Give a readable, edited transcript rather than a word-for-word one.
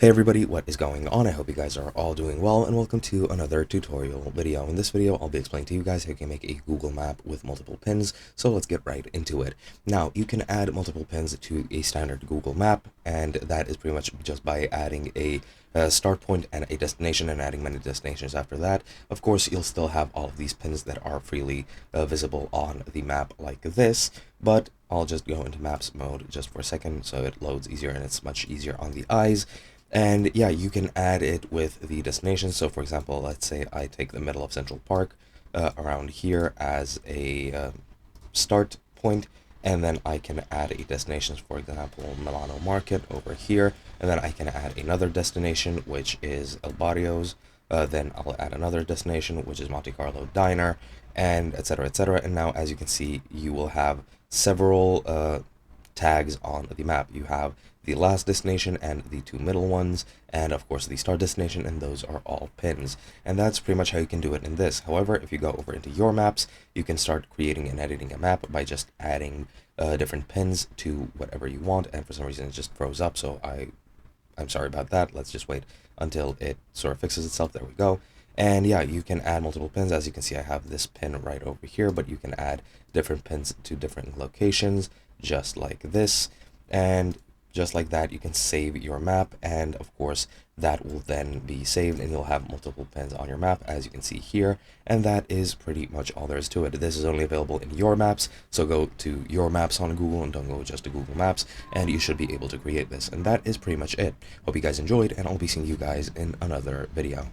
Hey everybody, what is going on? I hope you guys are all doing well, and welcome to another tutorial video. In this video, I'll be explaining to you guys how you can make a Google map with multiple pins, so let's get right into it. Now, you can add multiple pins to a standard Google map, and that is pretty much just by adding a start point and a destination and adding many destinations after that. Of course, you'll still have all of these pins that are freely visible on the map like this, but I'll just go into maps mode just for a second so it loads easier and it's much easier on the eyes. And yeah, you can add it with the destination. So for example, let's say I take the middle of Central Park around here as a start point, and then I can add a destination, for example, Milano Market over here, and then I can add another destination, which is El Barrios. Then I'll add another destination, which is Monte Carlo Diner, and etc., etc. And now, as you can see, you will have several tags on the map. You have the last destination and the two middle ones, and of course the start destination, and those are all pins. And that's pretty much how you can do it in this. However, if you go over into your maps, you can start creating and editing a map by just adding different pins to whatever you want, and for some reason it just froze up, so I'm sorry about that. Let's just wait until it sort of fixes itself. There we go. And yeah, you can add multiple pins. As you can see, I have this pin right over here, but you can add different pins to different locations, just like this. And just like that, you can save your map, and of course that will then be saved and you'll have multiple pins on your map, as you can see here. And that is pretty much all there is to it. This is only available in your maps, so go to your maps on Google and don't go just to Google Maps, and you should be able to create this. And that is pretty much it. Hope you guys enjoyed, and I'll be seeing you guys in another video.